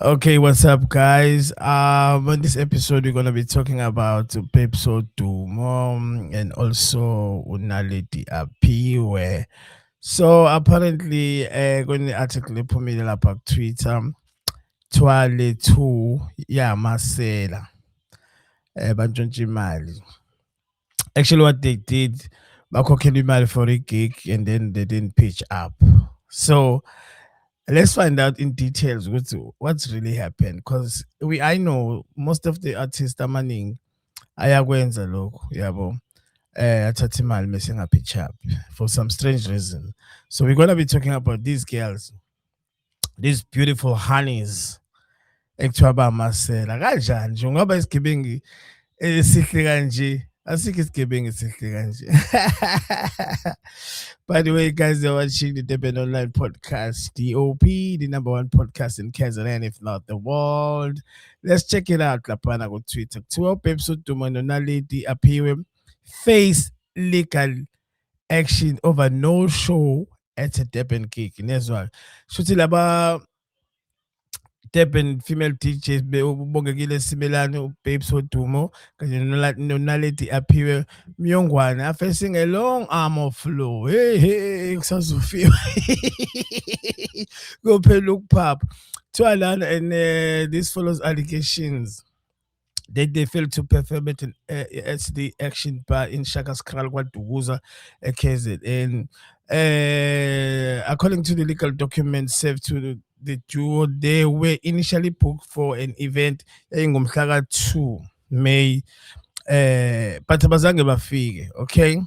Okay, what's up, guys? On this episode, we're gonna be talking about Pepso Dumo and also Unality Apiwe. So apparently, kwenye article ephumile lapha ku-Twitter, Twale 2 yamasela bantshontsha imali. Actually, what they did, bakhokhela imali for a gig and then they didn't pitch up. So let's find out in details what's really happened because I know most of the artists amaningi ayakwenza lokho yabo athatha imali bese pitch up for some strange reason. So we're going to be talking about these girls, these beautiful honeys ekuthiwa bamasela kanjani nje ungaba isigebengi esihle kanje asikho isigebengu esihle kanje. By the way, guys, you're watching the Deben Online Podcast, DOP, the number one podcast in KZN, if not the world. Let's check it out. Lapana go Twitter. 12 episode to Manonali, the appeal face legal action over no show at a Deben gig. Nezwa. Shuti laba Deben female teachers ubongekile Simelane uBabes Odumo kanye noNaledi Aphiwe Myongwane are facing a long arm of flow. Hey kusazofika. Go pay look pap. Twalan and this follows allegations they failed to perform at an SD action bar in Shakas Kral Duguza, KZN. According to the legal documents served to the duo, they were initially booked for an event in Gumhlaga 2 May, but abazange bafike, okay?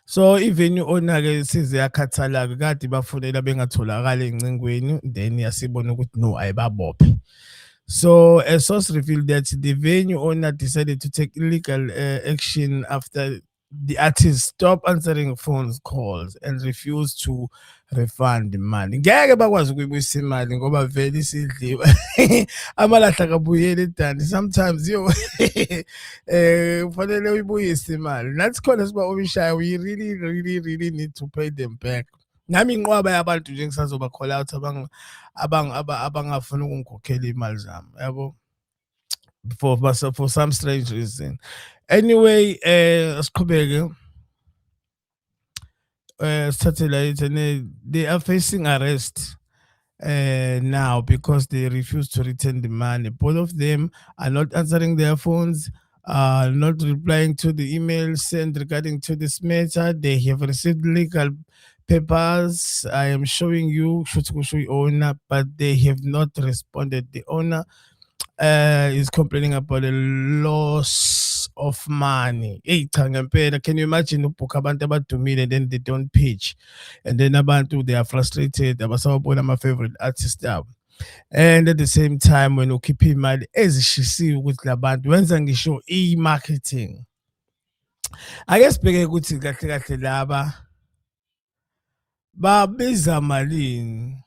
So ivenue owner-ke size yakhathala-ke kade bafonela bengatholakali engcingweni then yasibona ukuthi no ayibabophe. So a source revealed that the venue owner decided to take legal action after the artist stopped answering phone calls and refused to refund the money. Ngeke bakwazi ukuyibuyisa imali ngoba vele isidliwe. Amalahla akabuyeli edani. Sometimes yo kufanele uyibuyise imali. Nathi khona siba obishayo, we really need to pay them back. Nami inqwaba yabantu nje ngisazoba call out abangafuna ukungikhokhela imali zami yabo for some strange reason. Anyway, siqhubeke satellite and they are facing arrest now because they refuse to return the money. Both of them are not answering their phones, not replying to the emails sent regarding to this matter. They have received legal papers. I am showing you Shutukushui owner, but they have not responded. The owner is complaining about a loss of money. Hey, can you imagine ubhuka abantu abadumile and then they don't pitch? And then abantu they are frustrated. Abasawabona my favorite artist abo. And at the same time when ukhipha imali ezishisiwe ukuthi labantu wenza ngisho i-marketing. Ake sibheke ukuthi kahle kahle laba babiza malini.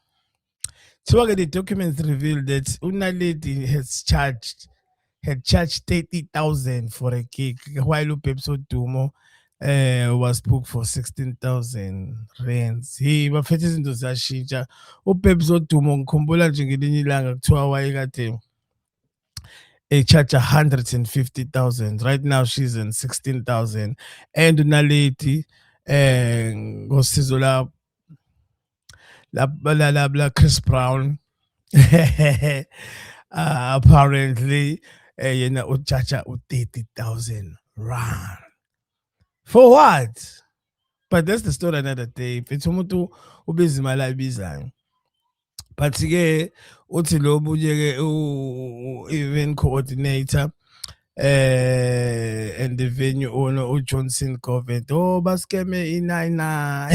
So the documents reveal that Unaledi had charged 30,000 for a gig, while Pepso Dumo was booked for 16,000 rands. He bafethe izinto zashintsha. UPepso Dumo ngikhumbula nje ngelinye ilanga kuthiwa wayekade charge 150,000. Right now she's in 16,000. And Unaledi ngosizo la Chris Brown. Apparently yena uchacha u-30,000 rand. For what? But that's the story another day. Phethe umuntu ubiza imali ayibizayo. But ke uthi lo bunye ke event coordinator and the venue owner Johnson Covent baskeme i-99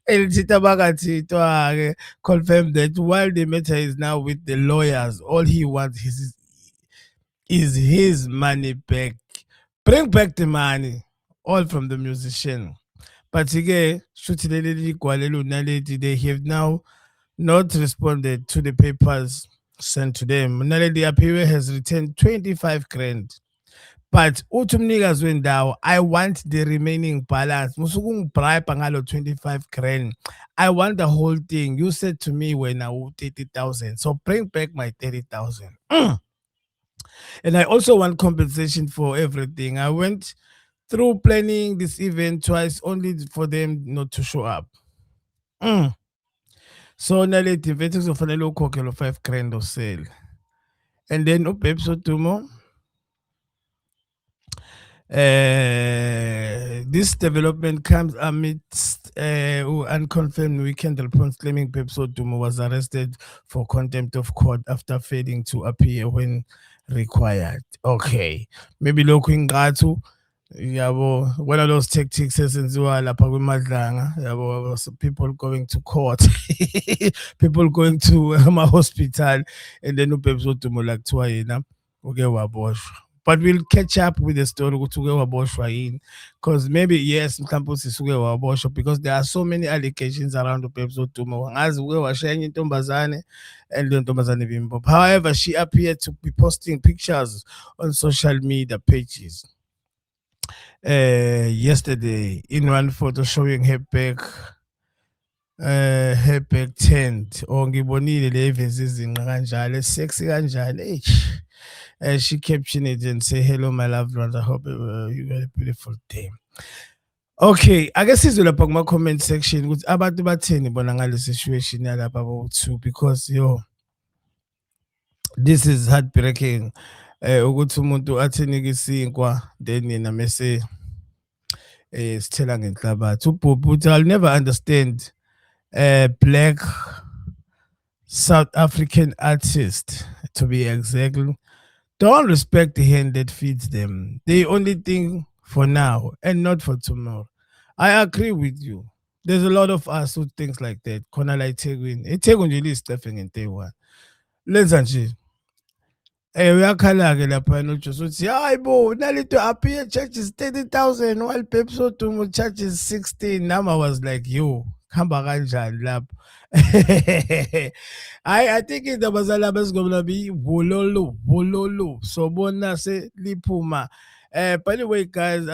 elithita bakathitwa-ke confirmed that while the matter is now with the lawyers, all he wants is his money back. Bring back the money, all from the musician. But again, they have now not responded to the papers sent to them. Naledi Apiwe has returned 25 grand, but uthi umnikazi wendawo, I want the remaining balance. Musuke ungibribe ngalo 25 grand. I want the whole thing. You said to me when I 30,000. So bring back my 30,000. And I also want compensation for everything. I went through planning this event twice only for them not to show up. Mm. So naleti mfethu kuzofanele ukhokhelwe 5 grand osale. And then uBabes Odumo, this development comes amidst unconfirmed weekend reports claiming Babes Odumo was arrested for contempt of court after failing to appear when required. Okay, maybe lokhu ingqathu yabo, one of those tactics ezenziwa lapha kwimadlanga yabo, so people going to court, people going to hospital, and then uBabes Odumo like kuthiwa yena uke waboshwa. But we'll catch up with the story ukuthi uke waboshwa yini, because maybe yes mhlawumbe usisi uke waboshwa, because there are so many allegations around uBabes Odumo. Angazi uke washaya enye intombazane and le ntombazane bimbopha. However, she appeared to be posting pictures on social media pages yesterday in one photo showing her back tent, or ngibonile le iveze izinqa kanjalo sexy kanjalo. She captioned it and say, "Hello, my loved ones. I hope you had a beautiful day." Okay, I guess sizwe lapha kuma comment section ukuthi abantu batheni bona ngale situation yalapha bo-2, because this is heartbreaking. Ukuthi umuntu athenike isinkwa then yena mase sithela ngenhlabathi. UBobby uthi, I'll never understand black South African artist, to be exactly, don't respect the hand that feeds them. They only think for now and not for tomorrow. I agree with you. There's a lot of us who thinks like that. Khona la eThekwini. eThekwini nje liyistefe ngento lenza nje uyakhala-ke laphana uJosi uthi hayi bo nalito appear charges 30,000 while Babes Odumo charges 16. Nama was like, yo, kuhamba kanjani lapho? I think indaba zalapha ezingomla bololo so bona seliphuma. By the way guys,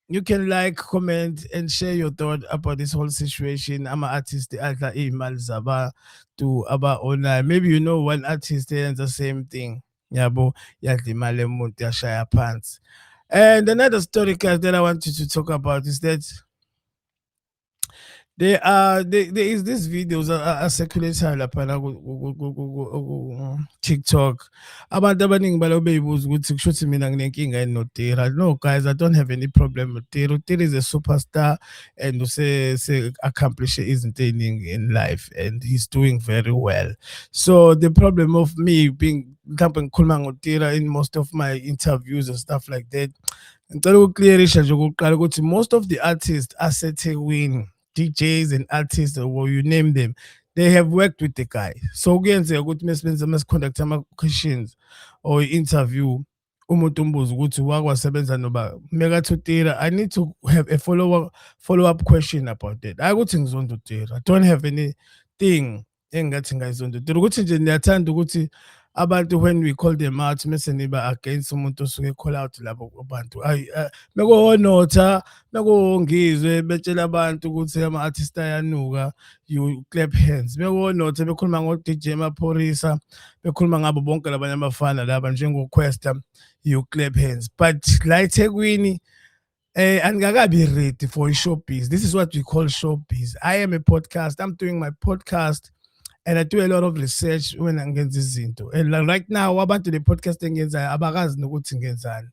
you can like, comment and share your thought about this whole situation. I'm an artist adla iy'mali zabantu aba-online. Maybe you know one artist ends the same thing. Yabo yadla imali emuntu yashaya phansi. And another story guys that I want you to talk about is that there is this videos circulating laphana TikTok. Abantu abaningi balo beyibuza ukuthi kushuthi mina nginenkinga yini noTira. No guys, I don't have any problem with Tira. Tira is a superstar and se accomplish izinto eziningi in life and he's doing very well. So the problem of me being mhlawumbe ngikhuluma ngoTira in most of my interviews and stuff like that, ngicela ukuclearisha nje okokuqala ukuthi most of the artists aseThekwini, DJs and artists, or you name them, they have worked with the guy. So kuyenzeka ukuthi mase conduct ama-questions or interview umuntu umbuzo ukuthi wakwasebenza noba mekathi uTira, I need to have a follow-up question about that. Hayi ukuthi ngizonda uTira. I don't have anything engathi ngayizonda uTira. Ukuthi nje niyathanda ukuthi abantu when we call them out mase niba against umuntu osuke call out labo abantu. Mekuwonotha mekuwongizwe betshela abantu ukuthi ama-artist ayanuka, you clap hands. Mekuwonotha bekhuluma ngo-DJ Maphorisa, bekhuluma ngabo bonke labanye abafana laba njengoQuesta, you clap hands. But la eThekwini angikakabi ready for showbiz. This is what we call showbiz. I am a podcast. I'm doing my podcast and I do a lot of research when ngenza izinto. And right now abantu le podcast engenzayo abakazi nokuthi ngenzani.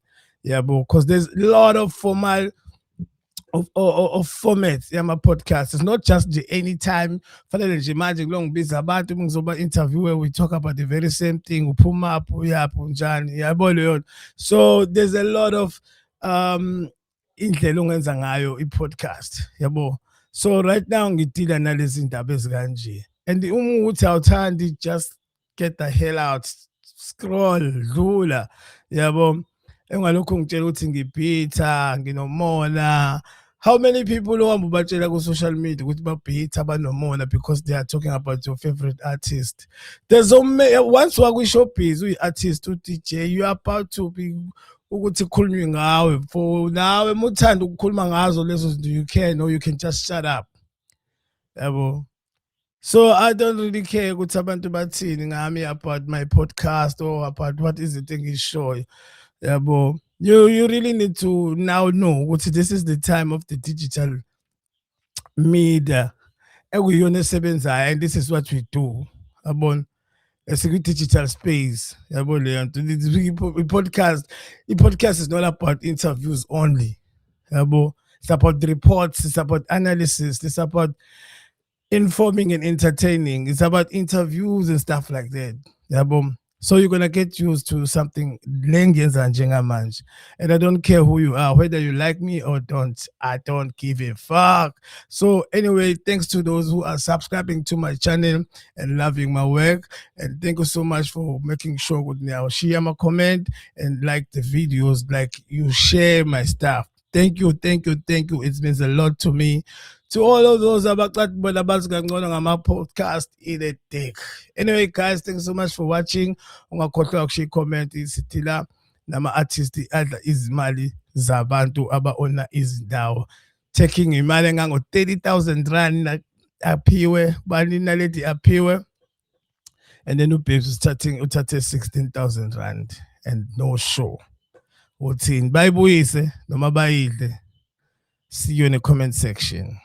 Yabo, because there's a lot of formal of formats yama-podcast. It's not just nje anytime fanele nje manje kulo ngibiza abantu ngizoba interview where we talk about the very same thing, uphuma apho uyapho njani, yabo leyo. So there's a lot of indlela ongenza ngayo i-podcast, yabo. So right now ngidila nalezi ndaba ezikanje, and uma uthi awuthandi, just get the hell out, scroll dlula, yabo. Engalokho ngitshela ukuthi ngibhitha nginomona. How many people ohamba batshela ku social media ukuthi babhitha banomona because they are talking about your favorite artist? There's once wakwi showbiz uyi-artist, u-DJ, you are about to be ukuthi kukhulunywe ngawe for nawe muthanda ukukhuluma ngazo lezo zinto you can or you can just shut up yabo. So I don't really care ukuthi abantu bathini ngami about my podcast or about what is it engishoyo yabo. You really need to now know ukuthi this is the time of the digital media ekuyiyona esebenzayo and this is what we do yabona. Digital space yabo leyo nto. I-podcast is not about interviews only yabo. It's about the reports, it's about analysis, it's about informing and entertaining, it's about interviews and stuff like that yabo. So you're gonna get used to something lengenza njengamanje, and I don't care who you are, whether you like me or don't. I don't give a fuck. So anyway, thanks to those who are subscribing to my channel and loving my work, and thank you so much for making sure with now share my comment and like the videos, like you share my stuff. Thank you, thank you, thank you. It means a lot to me. To all of those podcast in a dick. Anyway, guys, thanks so much for watching. Ungakhohlwa ukushiya comment isithi la nama-artist adla izimali zabantu aba-ona izindawo, taking imali engango-30,000 rand aphiwe, bani naledi aphiwe, and then uBabes uthathe 16,000 rand and no show. Uthini bayibuyise noma bayidle? See you in the comment section.